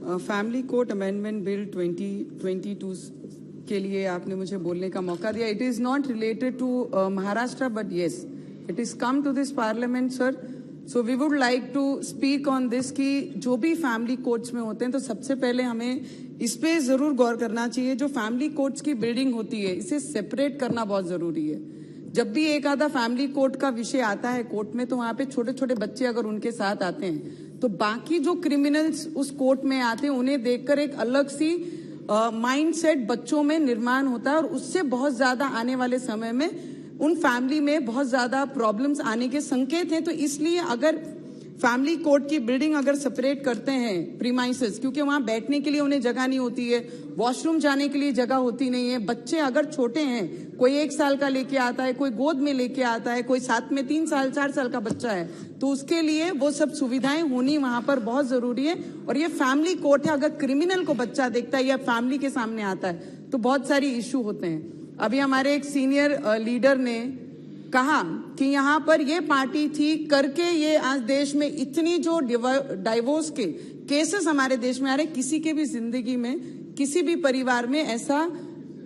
Family court amendment bill 2022 के लिए आपने मुझे बोलने का मौका दिया. It is not related to Maharashtra, but yes it is come to this parliament sir. So we would like to speak on this कि जो भी फैमिली कोर्ट्स में होते हैं तो सबसे पहले हमें इस पे जरूर गौर करना चाहिए. जो फैमिली कोर्ट्स की बिल्डिंग होती है इसे सेपरेट करना बहुत जरूरी है. जब भी एक आधा फैमिली कोर्ट का विषय आता है कोर्ट में तो वहां पे छोटे छोटे बच्चे अगर उनके साथ आते हैं तो बाकी जो क्रिमिनल्स उस कोर्ट में आते हैं उन्हें देखकर एक अलग सी माइंडसेट बच्चों में निर्माण होता है और उससे बहुत ज्यादा आने वाले समय में उन फैमिली में बहुत ज्यादा प्रॉब्लम्स आने के संकेत हैं. तो इसलिए अगर फैमिली कोर्ट की बिल्डिंग अगर सेपरेट करते हैं प्रीमाइसेस, क्योंकि वहां बैठने के लिए उन्हें जगह नहीं होती है, वॉशरूम जाने के लिए जगह होती नहीं है, बच्चे अगर छोटे हैं, कोई 1 साल का लेके आता है, कोई गोद में लेके आता है, कोई साथ में 3 साल 4 साल का बच्चा है, तो उसके लिए वो सब सुविधाएं होनी वहां पर बहुत जरूरी है. और ये फैमिली कोर्ट है. अगर क्रिमिनल को बच्चा देखता है या फैमिली के सामने आता है तो बहुत सारी इश्यू होते हैं. अभी हमारे एक सीनियर लीडर ने कहा कि यहाँ पर ये पार्टी थी करके ये आज देश में इतनी जो डाइवोर्स के केसेस हमारे देश में आ रहे, किसी के भी जिंदगी में किसी भी परिवार में ऐसा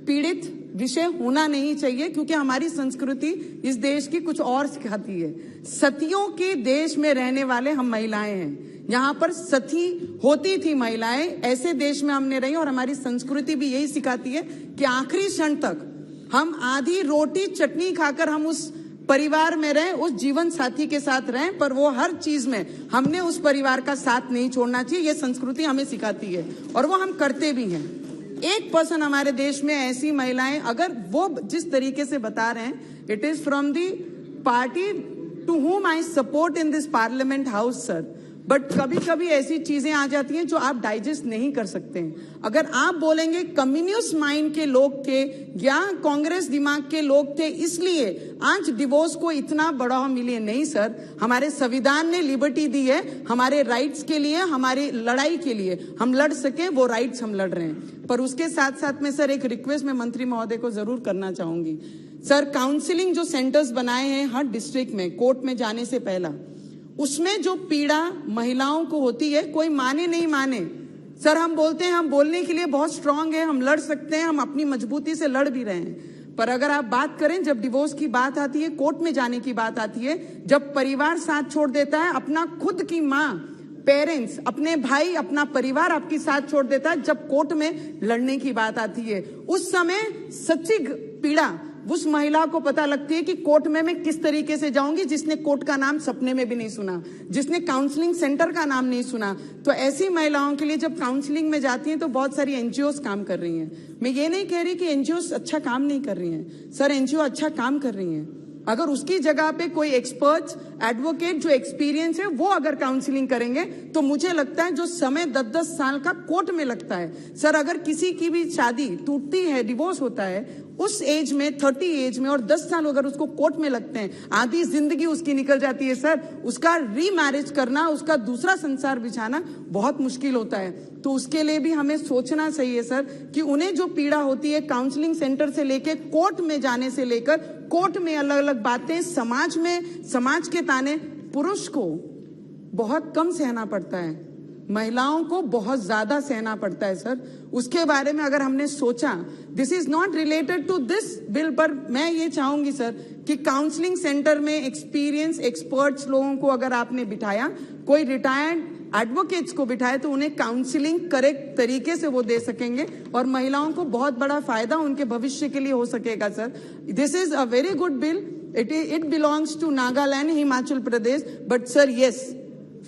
पीड़ित विषय होना नहीं चाहिए, क्योंकि हमारी संस्कृति इस देश की कुछ और सिखाती है. सतियों के देश में रहने वाले हम महिलाएं हैं. यहाँ पर सती होती थी महिलाएं, ऐसे देश में हमने रही और हमारी संस्कृति भी यही सिखाती है कि आखिरी क्षण तक हम आधी रोटी चटनी खाकर हम उस परिवार में रहें, उस जीवन साथी के साथ रहें, पर वो हर चीज में हमने उस परिवार का साथ नहीं छोड़ना चाहिए. ये संस्कृति हमें सिखाती है और वो हम करते भी हैं. 1% हमारे देश में ऐसी महिलाएं, अगर वो जिस तरीके से बता रहे हैं, it is from the party to whom I support in this parliament house sir. But कभी कभी ऐसी चीजें आ जाती हैं जो आप डाइजेस्ट नहीं कर सकते हैं. अगर आप बोलेंगे कम्युनिस्ट माइंड के लोग थे या कांग्रेस दिमाग के लोग थे इसलिए आज डिवोर्स को इतना बढ़ावा मिले, नहीं सर. हमारे संविधान ने लिबर्टी दी है हमारे राइट्स के लिए, हमारी लड़ाई के लिए हम लड़ सके, वो राइट्स हम लड़ रहे हैं. पर उसके साथ साथ में सर एक रिक्वेस्ट मैं मंत्री महोदय को जरूर करना चाहूंगी. सर काउंसिलिंग जो सेंटर्स बनाए हैं हर डिस्ट्रिक्ट में कोर्ट में जाने से पहला, उसमें जो पीड़ा महिलाओं को होती है, कोई माने नहीं माने सर, हम बोलते हैं हम बोलने के लिए बहुत स्ट्रांग है, हम लड़ सकते हैं, हम अपनी मजबूती से लड़ भी रहे हैं. पर अगर आप बात करें जब डिवोर्स की बात आती है, कोर्ट में जाने की बात आती है, जब परिवार साथ छोड़ देता है, अपना खुद की माँ, पेरेंट्स, अपने भाई, अपना परिवार आपकी साथ छोड़ देता है, जब कोर्ट में लड़ने की बात आती है, उस समय सच्ची पीड़ा उस महिला को पता लगती है कि कोर्ट में मैं किस तरीके से जाऊंगी, जिसने कोर्ट का नाम सपने में भी नहीं सुना, जिसने काउंसलिंग सेंटर का नाम नहीं सुना. तो ऐसी महिलाओं के लिए जब काउंसलिंग में जाती हैं तो बहुत सारी एनजीओस काम कर रही हैं. मैं ये नहीं कह रही कि एनजीओस अच्छा काम नहीं कर रही हैं सर, एनजीओ अच्छा काम कर रही हैं. अगर उसकी जगह पे कोई एक्सपर्ट्स, एडवोकेट जो एक्सपीरियंस है वो अगर काउंसलिंग करेंगे तो मुझे लगता है जो समय 10-10 साल का कोर्ट में लगता है सर, अगर किसी की भी शादी टूटती है, डिवोर्स होता है उस एज में, 30 एज में, और 10 साल अगर उसको कोर्ट में लगते हैं, आधी जिंदगी उसकी निकल जाती है सर. उसका रीमैरिज करना, उसका दूसरा संसार बिछाना बहुत मुश्किल होता है. तो उसके लिए भी हमें सोचना चाहिए सर कि उन्हें जो पीड़ा होती है काउंसलिंग सेंटर से लेकर कोर्ट में जाने से लेकर कोर्ट में अलग अलग बातें, समाज में समाज के ताने, पुरुष को बहुत कम सहना पड़ता है, महिलाओं को बहुत ज्यादा सहना पड़ता है सर. उसके बारे में अगर हमने सोचा, this is not related to this bill, पर मैं ये चाहूंगी सर कि काउंसलिंग सेंटर में एक्सपीरियंस एक्सपर्ट्स लोगों को अगर आपने बिठाया, कोई रिटायर्ड एडवोकेट्स को बिठाए, तो उन्हें काउंसलिंग करेक्ट तरीके से वो दे सकेंगे और महिलाओं को बहुत बड़ा फायदा उनके भविष्य के लिए हो सकेगा sir. This is a very good bill. It belongs to Nagaland, Himachal Pradesh, but sir yes,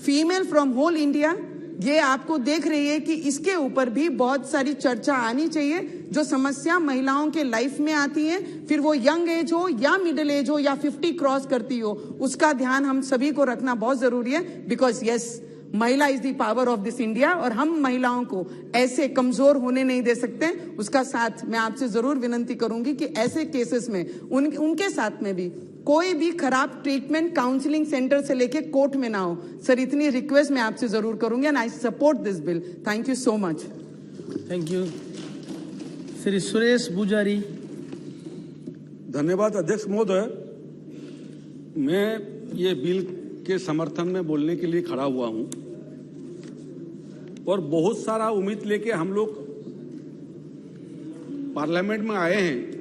female from whole India ये आपको देख रही है कि इसके ऊपर भी बहुत सारी चर्चा आनी चाहिए. जो समस्या महिलाओं के लाइफ में आती है, फिर वो यंग एज हो या मिडिल एज हो या 50 क्रॉस करती हो, उसका ध्यान हम सभी को रखना बहुत जरूरी है. बिकॉज यस, महिला is the power of this India और हम महिलाओं को ऐसे कमजोर होने नहीं दे सकते. उसका साथ मैं आपसे जरूर विनती करूंगी कि ऐसे केसेस में उनके साथ में भी कोई भी खराब ट्रीटमेंट काउंसलिंग सेंटर से लेके कोर्ट में ना हो सर. इतनी रिक्वेस्ट मैं आपसे जरूर करूंगी and I support this bill. Thank you so much. Thank you. Shri Suresh पुजारी. धन्यवाद अध्यक्ष महोदय. मैं ये बिल के समर्थन में बोलने के लिए खड़ा हुआ हूं. और बहुत सारा उम्मीद लेके हम लोग पार्लियामेंट में आए हैं